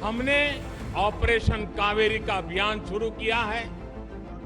हमने ऑपरेशन कावेरी का अभियान शुरू किया है।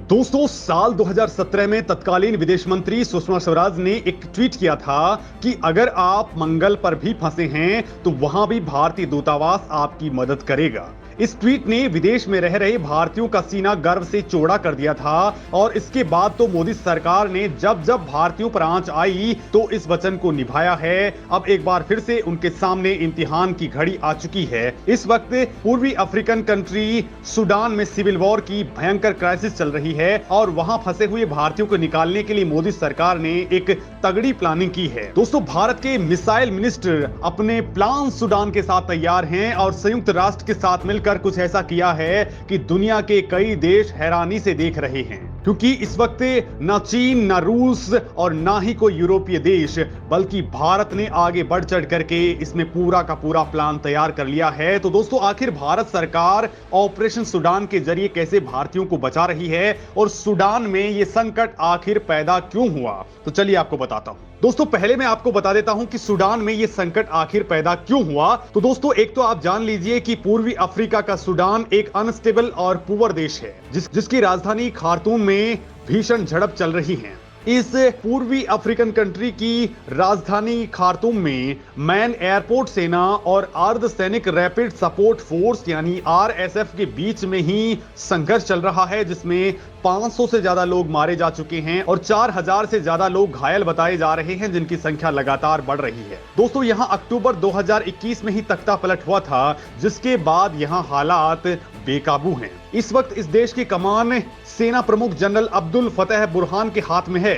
दोस्तों, साल 2017 में तत्कालीन विदेश मंत्री सुषमा स्वराज ने एक ट्वीट किया था कि अगर आप मंगल पर भी फंसे हैं तो वहां भी भारतीय दूतावास आपकी मदद करेगा। इस ट्वीट ने विदेश में रह रहे भारतीयों का सीना गर्व से चौड़ा कर दिया था और इसके बाद तो मोदी सरकार ने जब जब भारतीयों पर आंच आई तो इस वचन को निभाया है। अब एक बार फिर से उनके सामने इम्तिहान की घड़ी आ चुकी है। इस वक्त पूर्वी अफ्रीकन कंट्री सूडान में सिविल वॉर की भयंकर क्राइसिस चल रही है और वहां फंसे हुए भारतीयों को निकालने के लिए मोदी सरकार ने एक तगड़ी प्लानिंग की है। दोस्तों, भारत के मिसाइल मिनिस्टर अपने प्लान सूडान के साथ तैयार हैं और संयुक्त राष्ट्र के साथ मिलकर कुछ ऐसा किया है कि दुनिया के कई देश हैरानी से देख रहे हैं, क्योंकि इस वक्त ना चीन, ना रूस और ना ही कोई यूरोपीय देश, बल्कि भारत ने आगे बढ़ चढ़ करके इसमें पूरा का पूरा प्लान तैयार कर लिया है। तो दोस्तों, आखिर भारत सरकार ऑपरेशन सूडान के जरिए कैसे भारतीयों को बचा रही है और सूडान में यह संकट आखिर पैदा क्यों हुआ, तो चलिए आपको बताता हूं। दोस्तों, पहले मैं आपको बता देता हूं कि सूडान में यह संकट आखिर पैदा क्यों हुआ। तो दोस्तों, एक तो आप जान लीजिए कि पूर्वी अफ्रीका का सूडान एक अनस्टेबल और पुअर देश है जिसकी राजधानी खार्तूम में भीषण झड़प चल रही है। इस पूर्वी अफ्रीकन कंट्री की राजधानी खार्तूम में मैन एयरपोर्ट सेना और अर्ध सैनिक रैपिड सपोर्ट फोर्स यानी आरएसएफ के बीच में ही संघर्ष चल रहा है, जिसमें 500 से ज्यादा लोग मारे जा चुके हैं और 4000 से ज्यादा लोग घायल बताए जा रहे हैं, जिनकी संख्या लगातार बढ़ रही है। दोस्तों, यहां अक्टूबर 2021 में ही तख्ता पलट हुआ था, जिसके बाद यहां हालात बेकाबू हैं। इस वक्त इस देश की कमान सेना प्रमुख जनरल अब्दुल फतेह बुरहान के हाथ में है,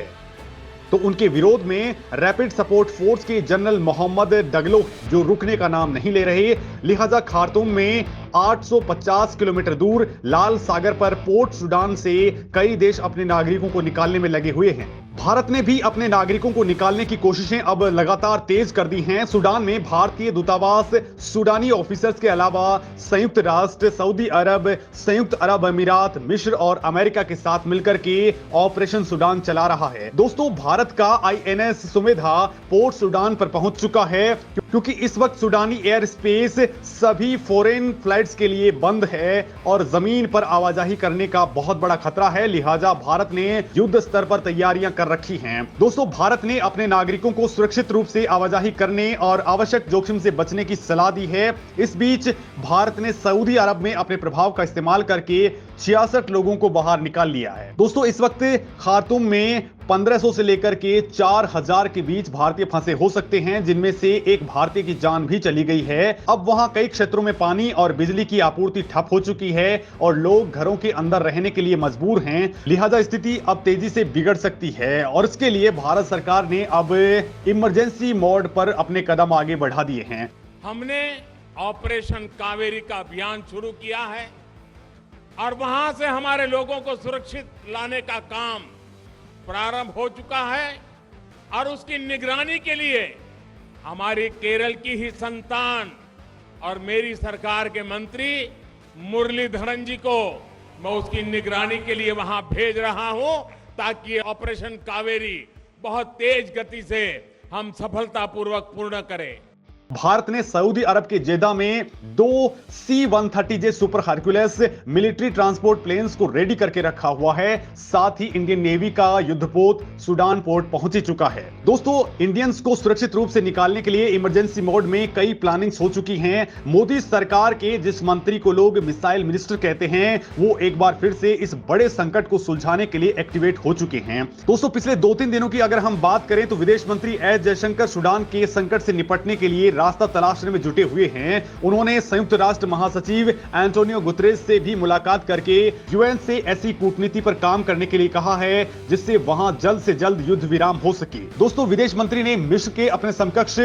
तो उनके विरोध में रैपिड सपोर्ट फोर्स के जनरल मोहम्मद डगलो जो रुकने का नाम नहीं ले रहे। लिहाजा खार्तूम में 850 किलोमीटर दूर लाल सागर पर पोर्ट सूडान से कई देश अपने नागरिकों को निकालने में लगे हुए हैं। भारत ने भी अपने नागरिकों को निकालने की कोशिशें अब लगातार तेज कर दी हैं। सूडान में भारतीय दूतावास सूडानी ऑफिसर्स के अलावा संयुक्त राष्ट्र, सऊदी अरब, संयुक्त अरब अमीरात, मिस्र और अमेरिका के साथ मिलकर के ऑपरेशन सूडान चला रहा है। दोस्तों, भारत का आईएनएस सुमेधा पोर्ट सूडान पर पहुंच चुका है, क्योंकि इस वक्त सूडानी एयर स्पेस सभी फॉरेन फ्लाइट्स के लिए बंद है और जमीन पर आवाजाही करने का बहुत बड़ा खतरा है। लिहाजा भारत ने युद्ध स्तर पर तैयारियां कर रखी हैं। दोस्तों, भारत ने अपने नागरिकों को सुरक्षित रूप से आवाजाही करने और आवश्यक जोखिम से बचने की सलाह दी है। इस बीच भारत ने सऊदी अरब में अपने प्रभाव का इस्तेमाल करके 66 लोगों को बाहर निकाल लिया है। दोस्तों, इस वक्त खार्तूम में 1500 से लेकर के 4000 के बीच भारतीय फंसे हो सकते हैं, जिनमें से एक भारतीय की जान भी चली गई है। अब वहां कई क्षेत्रों में पानी और बिजली की आपूर्ति ठप हो चुकी है और लोग घरों के अंदर रहने के लिए मजबूर हैं। लिहाजा स्थिति अब तेजी से बिगड़ सकती है और इसके लिए भारत सरकार ने अब इमरजेंसी मोड पर अपने कदम आगे बढ़ा दिए हैं। हमने ऑपरेशन कावेरी का अभियान शुरू किया है और वहां से हमारे लोगों को सुरक्षित लाने का काम प्रारंभ हो चुका है और उसकी निगरानी के लिए हमारी केरल की ही संतान और मेरी सरकार के मंत्री मुरलीधरन जी को मैं उसकी निगरानी के लिए वहां भेज रहा हूं, ताकि ऑपरेशन कावेरी बहुत तेज गति से हम सफलतापूर्वक पूर्ण करें। भारत ने सऊदी अरब के जेदा में 2 C-130J super Hercules military transport planes को रेडी करके रखा हुआ है। साथ ही इंडियन नेवी का युद्धपोत सूडान पोर्ट पहुंच ही चुका है। दोस्तों, इंडियंस को सुरक्षित रूप से निकालने के लिए इमरजेंसी मोड में कई प्लानिंग्स हो चुकी हैं। मोदी सरकार के जिस मंत्री को लोग मिसाइल मिनिस्टर कहते हैं, वो एक बार फिर से इस बड़े संकट को सुलझाने के लिए एक्टिवेट हो चुके हैं। दोस्तों, पिछले 2-3 दिनों की अगर हम बात करें तो विदेश मंत्री एस जयशंकर सूडान के संकट से निपटने के लिए रास्ता तलाशने में जुटे हुए हैं। उन्होंने संयुक्त राष्ट्र महासचिव एंटोनियो गुतरेस से भी मुलाकात करके यूएन से ऐसी कूटनीति पर काम करने के लिए कहा है जिससे वहां जल्द से जल्द युद्ध विराम हो सके। दोस्तों, विदेश मंत्री ने मिस्र के अपने समकक्ष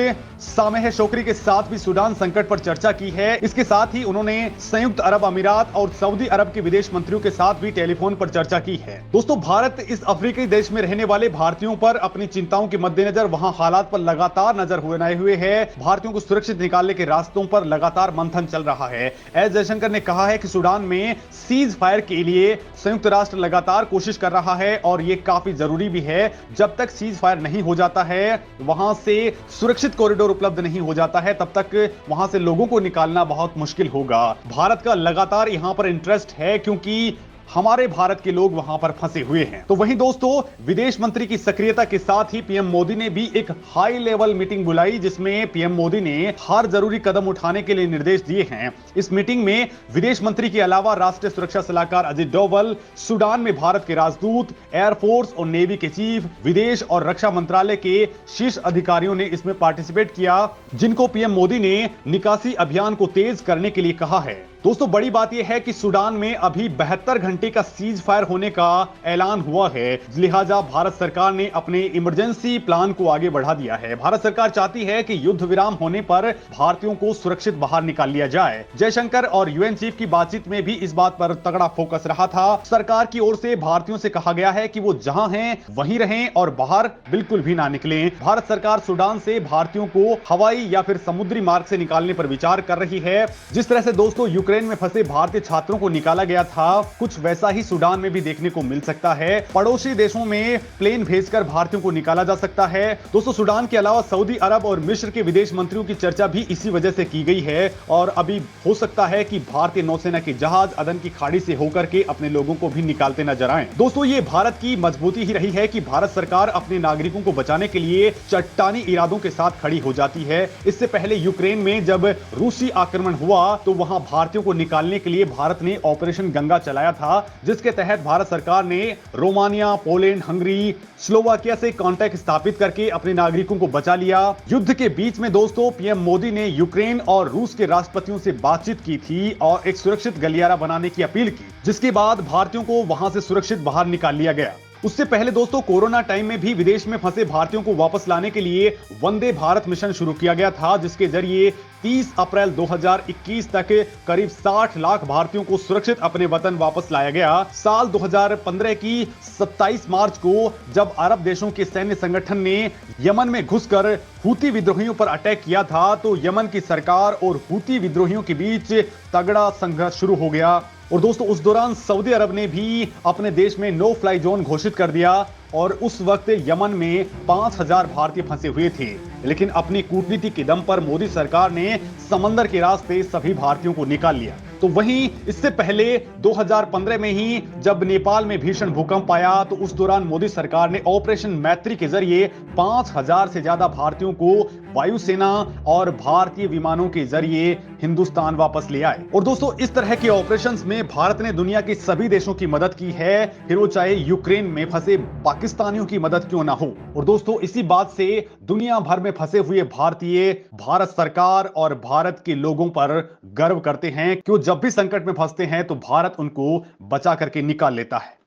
सामेह शोकरी के साथ भी सूडान संकट पर चर्चा की है। इसके साथ ही उन्होंने संयुक्त अरब अमीरात और सऊदी अरब के विदेश मंत्रियों के साथ भी टेलीफोन पर चर्चा की है। दोस्तों, भारत इस अफ्रीकी देश में रहने वाले भारतीयों पर अपनी चिंताओं के मद्देनजर वहां हालात पर लगातार नजर बनाए हुए है। भारतीय भारतीयों को सुरक्षित निकालने के रास्तों पर लगातार मंथन चल रहा है। एस जयशंकर ने कहा है कि सूडान में सीज फायर के लिए संयुक्त राष्ट्र लगातार कोशिश कर रहा है और यह काफी जरूरी भी है। जब तक सीज फायर नहीं हो जाता है, वहां से सुरक्षित कॉरिडोर उपलब्ध नहीं हो जाता है, तब तक वहां से लोगों को निकालना बहुत मुश्किल होगा। भारत का लगातार यहां पर इंटरेस्ट है क्योंकि हमारे भारत के लोग वहां पर फंसे हुए हैं। तो वहीं दोस्तों, विदेश मंत्री की सक्रियता के साथ ही पीएम मोदी ने भी एक हाई लेवल मीटिंग बुलाई, जिसमें पीएम मोदी ने हर जरूरी कदम उठाने के लिए निर्देश दिए हैं। इस मीटिंग में विदेश मंत्री के अलावा राष्ट्रीय सुरक्षा सलाहकार अजित डोवल, सूडान में भारत के राजदूत, एयरफोर्स और नेवी के चीफ, विदेश और रक्षा मंत्रालय के शीर्ष अधिकारियों ने इसमें पार्टिसिपेट किया, जिनको पीएम मोदी ने निकासी अभियान को तेज करने के लिए कहा है। दोस्तों, बड़ी बात यह है कि सूडान में अभी 72 घंटे का सीज फायर होने का ऐलान हुआ है, लिहाजा भारत सरकार ने अपने इमरजेंसी प्लान को आगे बढ़ा दिया है। भारत सरकार चाहती है कि युद्ध विराम होने पर भारतीयों को सुरक्षित बाहर निकाल लिया जाए। जयशंकर और यूएन चीफ की बातचीत में भी इस बात पर तगड़ा फोकस रहा था। सरकार की ओर से भारतीयों से कहा गया है कि वो जहां हैं वहीं रहें और बाहर बिल्कुल भी ना निकलें। भारत सरकार सूडान से भारतीयों को हवाई या फिर समुद्री मार्ग से निकालने पर विचार कर रही है। जिस तरह से दोस्तों यूक्रेन में फंसे भारतीय छात्रों को निकाला गया था, कुछ वैसा ही सूडान में भी देखने को मिल सकता है। पड़ोसी देशों में प्लेन भेजकर भारतीयों को निकाला जा सकता है। दोस्तों, सूडान के अलावा सऊदी अरब और मिस्र के विदेश मंत्रियों की चर्चा भी इसी वजह से की गई है और अभी हो सकता है कि भारतीय नौसेना के जहाज अदन की खाड़ी से होकर के अपने लोगों को भी निकालते नजर आए। दोस्तों, ये भारत की मजबूती ही रही है कि भारत सरकार अपने नागरिकों को बचाने के लिए चट्टानी इरादों के साथ खड़ी हो जाती है। इससे पहले यूक्रेन में जब रूसी आक्रमण हुआ तो वहां भारतीयों को निकालने के लिए भारत ने ऑपरेशन गंगा चलाया था, जिसके तहत भारत सरकार ने रोमानिया, पोलैंड, हंगरी, स्लोवाकिया से कांटेक्ट स्थापित करके अपने नागरिकों को बचा लिया। युद्ध के बीच में दोस्तों, पीएम मोदी ने यूक्रेन और रूस के राष्ट्रपतियों से बातचीत की थी और एक सुरक्षित गलियारा बनाने की अपील की, जिसके बाद भारतीयों को वहां से सुरक्षित बाहर निकाल लिया गया। उससे पहले दोस्तों, कोरोना टाइम में भी विदेश में फंसे भारतीयों को वापस लाने के लिए वंदे भारत मिशन शुरू किया गया था, जिसके जरिए 30 अप्रैल 2021 तक करीब 60 लाख भारतीयों को सुरक्षित अपने वतन वापस लाया गया। साल 2015 की 27 मार्च को जब अरब देशों के सैन्य संगठन ने यमन में घुसकर हूती विद्रोहियों पर अटैक किया था, तो यमन की सरकार और हूती विद्रोहियों के बीच तगड़ा संघर्ष शुरू हो गया। और दोस्तों, उस दौरान सऊदी अरब ने भी अपने देश में नो फ्लाई जोन घोषित कर दिया और उस वक्त यमन में 5000 भारतीय फंसे हुए थे। लेकिन अपनी कूटनीति के दम पर मोदी सरकार ने समंदर के रास्ते सभी भारतीयों को निकाल लिया। तो वहीं इससे पहले 2015 में ही जब नेपाल में भीषण भूकंप आया, तो उस दौरान मोदी सरकार ने ऑपरेशन मैत्री के जरिए 5000 से ज्यादा भारतीयों को वायुसेना और भारतीय विमानों के जरिए हिंदुस्तान वापस ले आए। और दोस्तों, इस तरह के ऑपरेशंस में भारत ने दुनिया के सभी देशों की मदद की है, फिर वो चाहे यूक्रेन में फंसे पाकिस्तानियों की मदद क्यों ना हो। और दोस्तों, इसी बात से दुनिया भर में फंसे हुए भारतीय भारत सरकार और भारत के लोगों पर गर्व करते हैं कि वो जब भी संकट में फंसते हैं तो भारत उनको बचा करके निकाल लेता है।